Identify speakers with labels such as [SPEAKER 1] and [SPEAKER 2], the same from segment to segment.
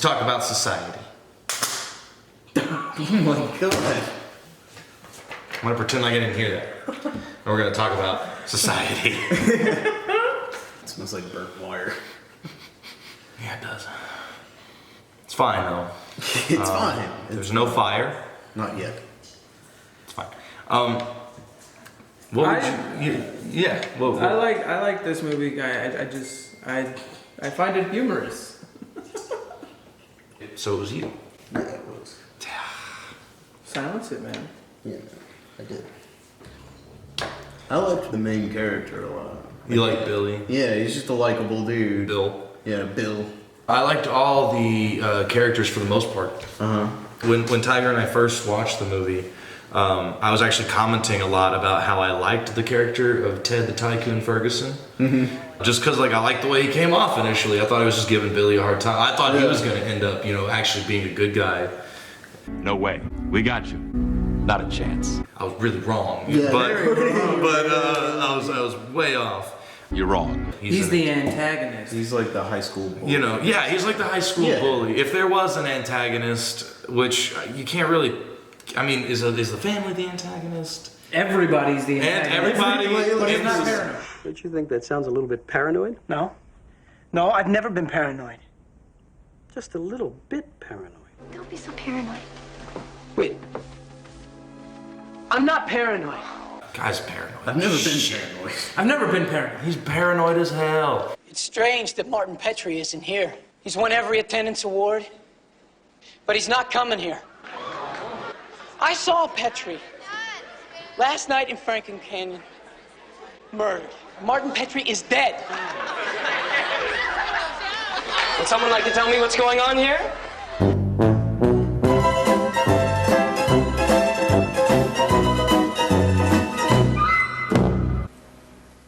[SPEAKER 1] talk about society.
[SPEAKER 2] Oh my god.
[SPEAKER 1] I'm gonna pretend like I didn't hear that. And we're gonna talk about society.
[SPEAKER 2] It smells like burnt wire.
[SPEAKER 1] Yeah, it does. It's fine though.
[SPEAKER 2] It's fine.
[SPEAKER 1] There's no fire.
[SPEAKER 2] Not yet.
[SPEAKER 1] It's fine. What would you? Yeah. What,
[SPEAKER 3] I like this movie. I find it humorous.
[SPEAKER 1] So it was you.
[SPEAKER 2] Yeah, it was.
[SPEAKER 3] Silence it, man.
[SPEAKER 2] Yeah, I did. I liked the main character a lot.
[SPEAKER 1] You like Billy?
[SPEAKER 2] Yeah, he's just a likable dude.
[SPEAKER 1] Bill.
[SPEAKER 2] Yeah, Bill.
[SPEAKER 1] I liked all the characters for the most part.
[SPEAKER 2] Uh-huh.
[SPEAKER 1] When Tiger and I first watched the movie, I was actually commenting a lot about how I liked the character of Ted the Tycoon Ferguson.
[SPEAKER 2] Mm-hmm.
[SPEAKER 1] Just because I liked the way he came off initially. I thought he was just giving Billy a hard time. I thought he was going to end up, actually being a good guy.
[SPEAKER 4] No way. We got you. Not a chance.
[SPEAKER 1] I was really wrong.
[SPEAKER 2] Yeah,
[SPEAKER 1] but
[SPEAKER 2] wrong.
[SPEAKER 1] I was way off.
[SPEAKER 4] You're wrong.
[SPEAKER 3] He's the antagonist.
[SPEAKER 2] He's like the high school bully.
[SPEAKER 1] Yeah, he's like the high school bully. If there was an antagonist, which you can't really, is the family the antagonist?
[SPEAKER 3] Everybody's the antagonist.
[SPEAKER 1] And everybody,
[SPEAKER 3] but he's not paranoid.
[SPEAKER 5] Don't you think that sounds a little bit paranoid?
[SPEAKER 6] No. No, I've never been paranoid.
[SPEAKER 5] Just a little bit paranoid.
[SPEAKER 7] Don't be so paranoid.
[SPEAKER 6] Wait. I'm not paranoid.
[SPEAKER 1] Guy's paranoid.
[SPEAKER 2] I've never been paranoid.
[SPEAKER 3] I've never been paranoid.
[SPEAKER 1] He's paranoid as hell.
[SPEAKER 6] It's strange that Martin Petrie isn't here. He's won every attendance award, but he's not coming here. I saw Petrie last night in Franklin Canyon, murdered. Martin Petrie is dead. Would someone like to tell me what's going on here?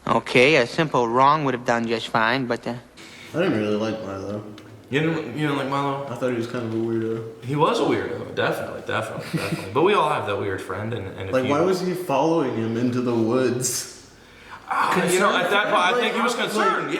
[SPEAKER 8] Okay, a simple wrong would have done just fine, but
[SPEAKER 2] I didn't really like Milo.
[SPEAKER 1] You didn't like Milo?
[SPEAKER 2] I thought he was kind of a weirdo.
[SPEAKER 1] He was a weirdo, definitely. But we all have that weird friend, and if
[SPEAKER 2] why was he following him into the woods?
[SPEAKER 1] at that point, I think he was concerned.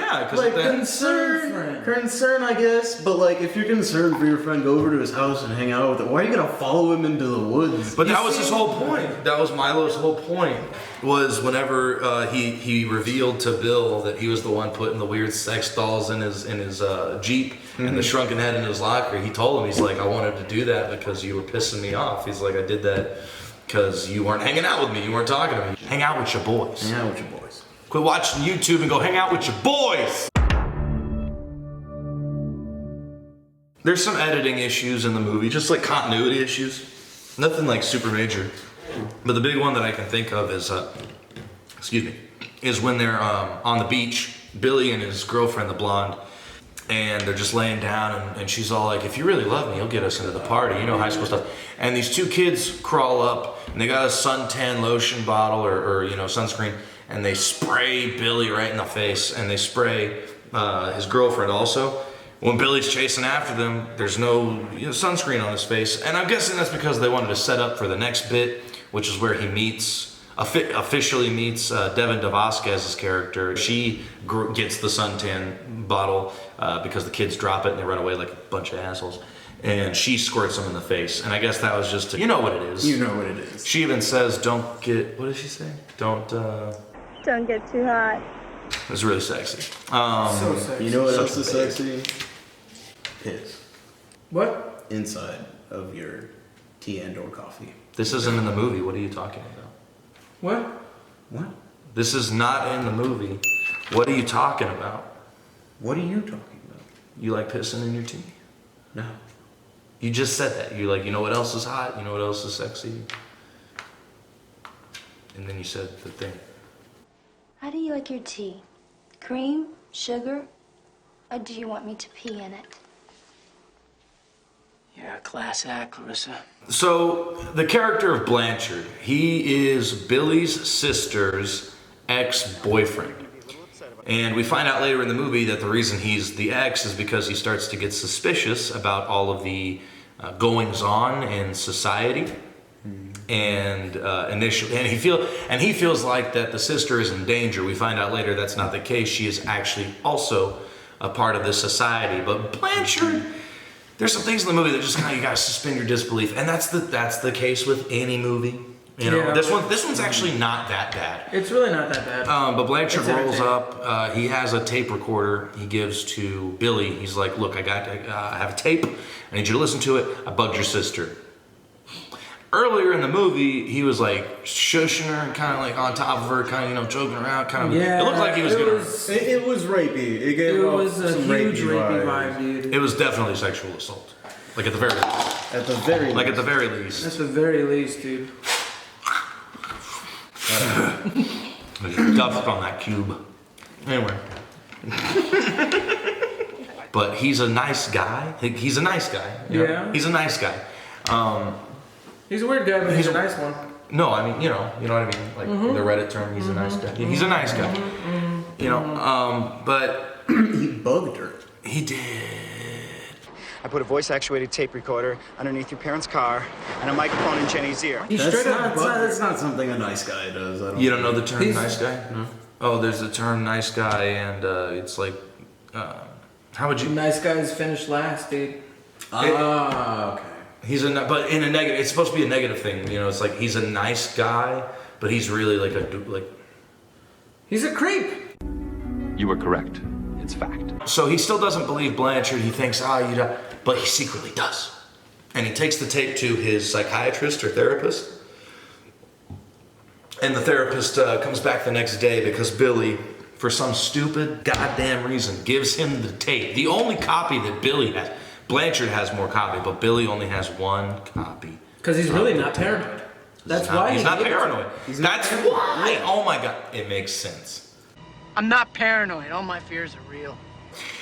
[SPEAKER 2] Concern, I guess. But if you're concerned for your friend, go over to his house and hang out with him. Why are you gonna follow him into the woods?
[SPEAKER 1] But that was his whole point. That was Milo's whole point. Was whenever he revealed to Bill that he was the one putting the weird sex dolls in his Jeep and the shrunken head in his locker, he told him, he's like, I wanted to do that because you were pissing me off. He's like, I did that because you weren't hanging out with me. You weren't talking to me. Hang out with your boys.
[SPEAKER 2] Hang out with your boys.
[SPEAKER 1] Quit watching YouTube and go hang out with your boys. There's some editing issues in the movie, just like continuity issues. Nothing like super major. But the big one that I can think of is, is when they're on the beach, Billy and his girlfriend, the blonde, and they're just laying down, and she's all like, if you really love me, you'll get us into the party, high school stuff. And these two kids crawl up, and they got a suntan lotion bottle or sunscreen, and they spray Billy right in the face, and they spray his girlfriend also. When Billy's chasing after them, there's no sunscreen on his face, and I'm guessing that's because they wanted to set up for the next bit, which is where he officially meets Devin DeVasquez's character. She gets the suntan bottle because the kids drop it and they run away like a bunch of assholes. And she squirts him in the face. And I guess that was just you know what it is.
[SPEAKER 2] You know what it is.
[SPEAKER 1] She even says, don't get, what does she say? Don't
[SPEAKER 7] get too hot.
[SPEAKER 1] It's really sexy.
[SPEAKER 3] So sexy.
[SPEAKER 2] You know what else is sexy? Piss.
[SPEAKER 3] What?
[SPEAKER 2] Inside of your tea and or coffee.
[SPEAKER 1] This isn't in the movie. What are you talking about?
[SPEAKER 3] What?
[SPEAKER 2] What?
[SPEAKER 1] This is not in the movie. What are you talking about?
[SPEAKER 2] What are you talking about?
[SPEAKER 1] You like pissing in your tea?
[SPEAKER 2] No.
[SPEAKER 1] You just said that. You're like, you know what else is hot? You know what else is sexy? And then you said the thing.
[SPEAKER 7] How do you like your tea? Cream? Sugar? Or do you want me to pee in it?
[SPEAKER 6] You're a class act, Clarissa.
[SPEAKER 1] So, the character of Blanchard, he is Billy's sister's ex-boyfriend. And we find out later in the movie that the reason he's the ex is because he starts to get suspicious about all of the goings-on in society. And he feels like that the sister is in danger. We find out later that's not the case. She is actually also a part of this society. But Blanchard, there's some things in the movie that just kind of you gotta suspend your disbelief, and that's the case with any movie. You know,
[SPEAKER 3] Yeah.
[SPEAKER 1] this one's actually not that bad.
[SPEAKER 3] It's really not that bad.
[SPEAKER 1] But Blanchard
[SPEAKER 3] It's
[SPEAKER 1] rolls
[SPEAKER 3] entertaining.
[SPEAKER 1] up. He has a tape recorder. He gives to Billy. He's like, "Look, I have a tape. I need you to listen to it. I bugged your sister." Earlier in the movie, he was like shushing her and kind of like on top of her, kind of joking around. Kind of.
[SPEAKER 3] Yeah,
[SPEAKER 1] It looked like he was gonna.
[SPEAKER 2] It was rapey. It gave
[SPEAKER 3] It
[SPEAKER 2] off
[SPEAKER 3] was a
[SPEAKER 2] some
[SPEAKER 3] huge rapey
[SPEAKER 2] vibes.
[SPEAKER 3] vibe, dude.
[SPEAKER 1] It was definitely sexual assault. Like at the very least.
[SPEAKER 2] At the very
[SPEAKER 1] Like at the very least.
[SPEAKER 3] That's the very least, dude.
[SPEAKER 1] Duffed on that cube. Anyway. But he's a nice guy. He's a nice guy. You know?
[SPEAKER 3] Yeah.
[SPEAKER 1] He's a nice guy.
[SPEAKER 3] He's a weird guy, but he's a nice one.
[SPEAKER 1] No, I mean, you know what I mean? Like the Reddit term, he's a nice guy. He's a nice guy. You know, but
[SPEAKER 2] He bugged her.
[SPEAKER 1] he did.
[SPEAKER 9] I put a voice-actuated tape recorder underneath your parents' car and a microphone in Jenny's ear.
[SPEAKER 3] He
[SPEAKER 2] That's
[SPEAKER 3] straight up
[SPEAKER 2] not,
[SPEAKER 3] bugged her.
[SPEAKER 2] that's not something a nice guy does. I don't
[SPEAKER 1] You don't know the term
[SPEAKER 3] He's-
[SPEAKER 1] nice guy? No. Oh, there's the term nice guy, and it's like, how would you?
[SPEAKER 3] Nice guys finish last, dude.
[SPEAKER 2] okay.
[SPEAKER 1] He's but in a negative. It's supposed to be a negative thing. You know, it's like he's a nice guy, but he's really like
[SPEAKER 3] He's a creep.
[SPEAKER 4] You were correct. It's fact.
[SPEAKER 1] So he still doesn't believe Blanchard. He thinks, but he secretly does. And he takes the tape to his psychiatrist or therapist. And the therapist comes back the next day because Billy, for some stupid goddamn reason, gives him the tape. The only copy that Billy has. Blanchard has more copy, but Billy only has one copy.
[SPEAKER 3] Because he's really not paranoid. That's why
[SPEAKER 1] he's not
[SPEAKER 3] gave it to
[SPEAKER 1] paranoid.
[SPEAKER 3] him.
[SPEAKER 1] That's why. Oh my god, it makes sense.
[SPEAKER 6] I'm not paranoid. All my fears are real.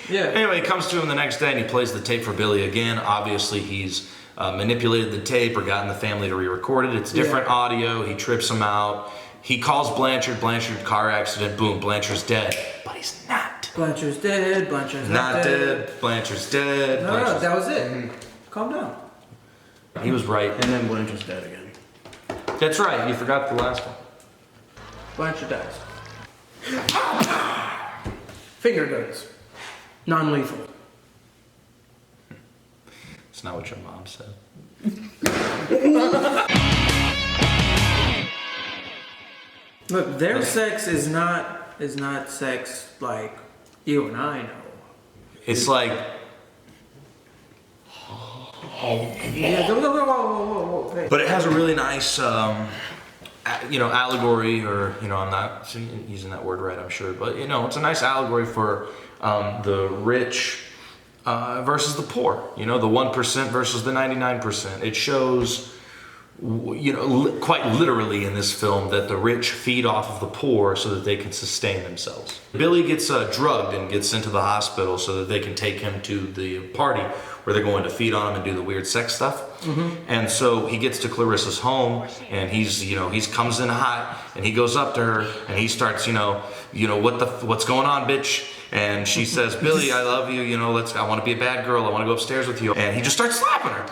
[SPEAKER 3] Yeah.
[SPEAKER 1] Anyway, he comes to him the next day and he plays the tape for Billy again. Obviously, he's manipulated the tape or gotten the family to re-record it. It's different audio. He trips him out. He calls Blanchard. Blanchard, car accident. Boom, Blanchard's dead. But he's not.
[SPEAKER 3] Blanchard's dead. Blanchard's
[SPEAKER 1] Not dead. Blanchard's dead.
[SPEAKER 3] No,
[SPEAKER 1] Blanchard's-
[SPEAKER 3] that was it. Calm down.
[SPEAKER 1] He was right.
[SPEAKER 2] And then Blanchard's dead again.
[SPEAKER 1] That's right. You forgot the last one.
[SPEAKER 3] Blanchard dies. Finger guns. Non-lethal.
[SPEAKER 1] It's not what your mom said.
[SPEAKER 3] Look, their sex is not sex like you and I know.
[SPEAKER 1] It's like
[SPEAKER 3] Yeah, whoa. Hey.
[SPEAKER 1] But it has a really nice, allegory, or, I'm not using that word right, I'm sure, but, it's a nice allegory for the rich versus the poor, the 1% versus the 99%. It shows, quite literally in this film that the rich feed off of the poor so that they can sustain themselves. Billy gets drugged and gets into the hospital so that they can take him to the party where they're going to feed on him and do the weird sex stuff. Mm-hmm. And so he gets to Clarissa's home and he's comes in hot and he goes up to her and he starts, what's going on, bitch? And she says, Billy, I love you, I want to be a bad girl, I want to go upstairs with you. And he just starts slapping her.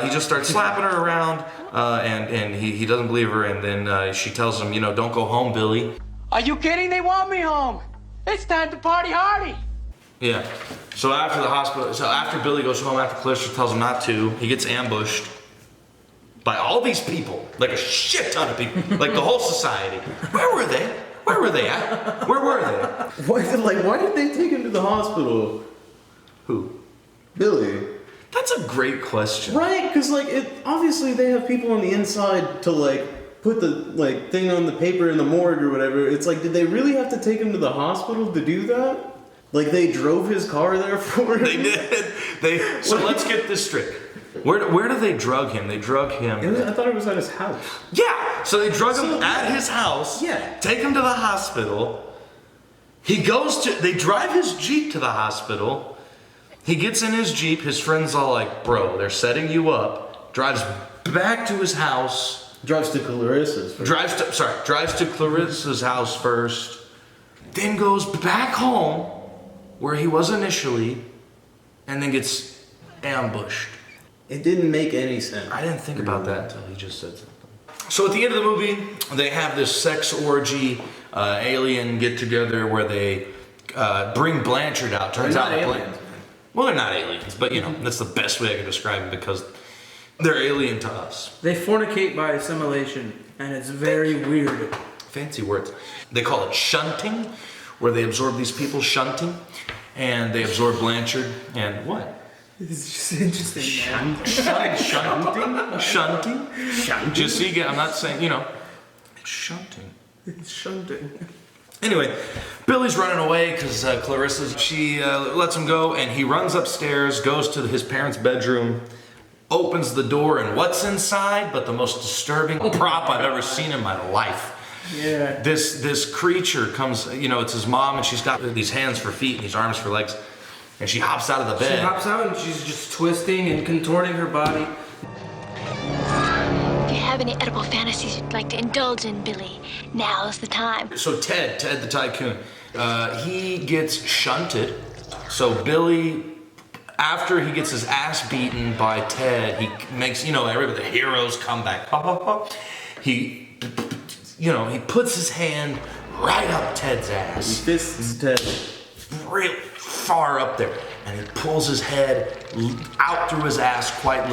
[SPEAKER 1] He just starts slapping her around and he doesn't believe her. And then she tells him, don't go home, Billy.
[SPEAKER 6] Are you kidding? They want me home. It's time to party hardy.
[SPEAKER 1] Yeah. So after Billy goes home, after Clarissa tells him not to, he gets ambushed by all these people, like a shit ton of people, like the whole society. Where were they? Where were they at? Where were they?
[SPEAKER 2] Why did they take him to the hospital?
[SPEAKER 1] Who?
[SPEAKER 2] Billy.
[SPEAKER 1] That's a great question.
[SPEAKER 2] Right, because obviously they have people on the inside to put the thing on the paper in the morgue or whatever. It's like, did they really have to take him to the hospital to do that? They drove his car there for him?
[SPEAKER 1] They did. So let's get this straight. Where do they drug him? They drug him.
[SPEAKER 2] I thought it was at his house.
[SPEAKER 1] Yeah. So they drug him at his house.
[SPEAKER 2] Yeah.
[SPEAKER 1] Take him to the hospital. They drive his Jeep to the hospital. He gets in his Jeep. His friend's all like, bro, they're setting you up. Drives back to his house.
[SPEAKER 2] Drives to Clarissa's first.
[SPEAKER 1] Drives to Clarissa's house first. Then goes back home where he was initially, and then gets ambushed.
[SPEAKER 2] It didn't make any sense.
[SPEAKER 1] I didn't think about that until he just said something. So at the end of the movie, they have this sex orgy, alien get together where they bring Blanchard out. Turns out, Well, they're not aliens, but that's the best way I can describe them because they're alien to us.
[SPEAKER 3] They fornicate by assimilation, and it's very weird.
[SPEAKER 1] Fancy words. They call it shunting, where they absorb these people, shunting, and they absorb Blanchard, and what?
[SPEAKER 3] It's just interesting, man.
[SPEAKER 1] Shunting? Just so you get, I'm not saying, it's shunting.
[SPEAKER 3] It's shunting.
[SPEAKER 1] Anyway, Billy's running away because she lets him go, and he runs upstairs, goes to his parents' bedroom, opens the door, and what's inside but the most disturbing prop I've ever seen in my life.
[SPEAKER 3] Yeah.
[SPEAKER 1] This creature comes, it's his mom, and she's got these hands for feet and these arms for legs, and she hops out of the bed.
[SPEAKER 3] She hops out and she's just twisting and contorting her body.
[SPEAKER 7] If you have any edible fantasies you'd like to indulge in, Billy, now's the time.
[SPEAKER 1] So Ted the tycoon, he gets shunted. So Billy, after he gets his ass beaten by Ted, he makes, everybody, the heroes come back. He puts his hand right up Ted's ass.
[SPEAKER 2] He fists Ted.
[SPEAKER 1] Real far up there. And he pulls his head out through his ass quite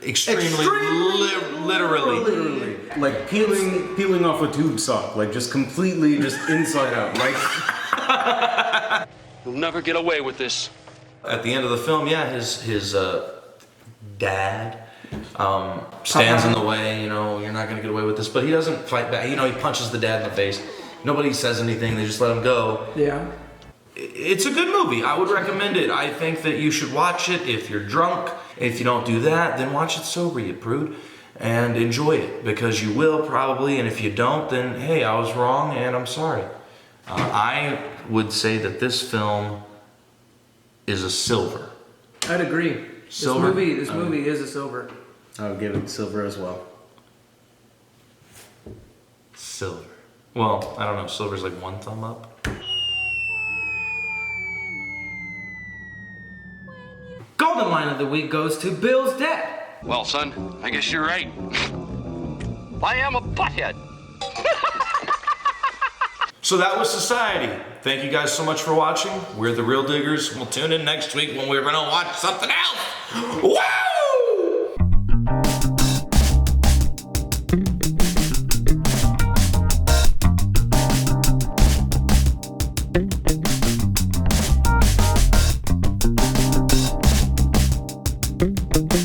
[SPEAKER 1] extremely literally.
[SPEAKER 2] Like peeling off a tube sock, like just completely just inside out, right?
[SPEAKER 4] You'll never get away with this.
[SPEAKER 1] At the end of the film, his dad stands in the way, you're not gonna get away with this, but he doesn't fight back. He punches the dad in the face. Nobody says anything, they just let him go.
[SPEAKER 3] Yeah.
[SPEAKER 1] It's a good movie. I would recommend it. I think that you should watch it if you're drunk. If you don't do that, then watch it sober, you prude, and enjoy it, because you will probably, and if you don't, then hey, I was wrong and I'm sorry. I would say that this film is a silver.
[SPEAKER 3] I'd agree.
[SPEAKER 1] Silver?
[SPEAKER 3] This movie is a silver.
[SPEAKER 2] I would give it silver as well.
[SPEAKER 1] Silver. Well, I don't know. Silver's like one thumb up.
[SPEAKER 3] Golden line of the week goes to Bill's dad.
[SPEAKER 4] Well, son, I guess you're right. I am a butthead.
[SPEAKER 1] So that was Society. Thank you guys so much for watching. We're the Real Diggers. We'll tune in next week when we're going to watch something else. Woo!
[SPEAKER 10] Thank you.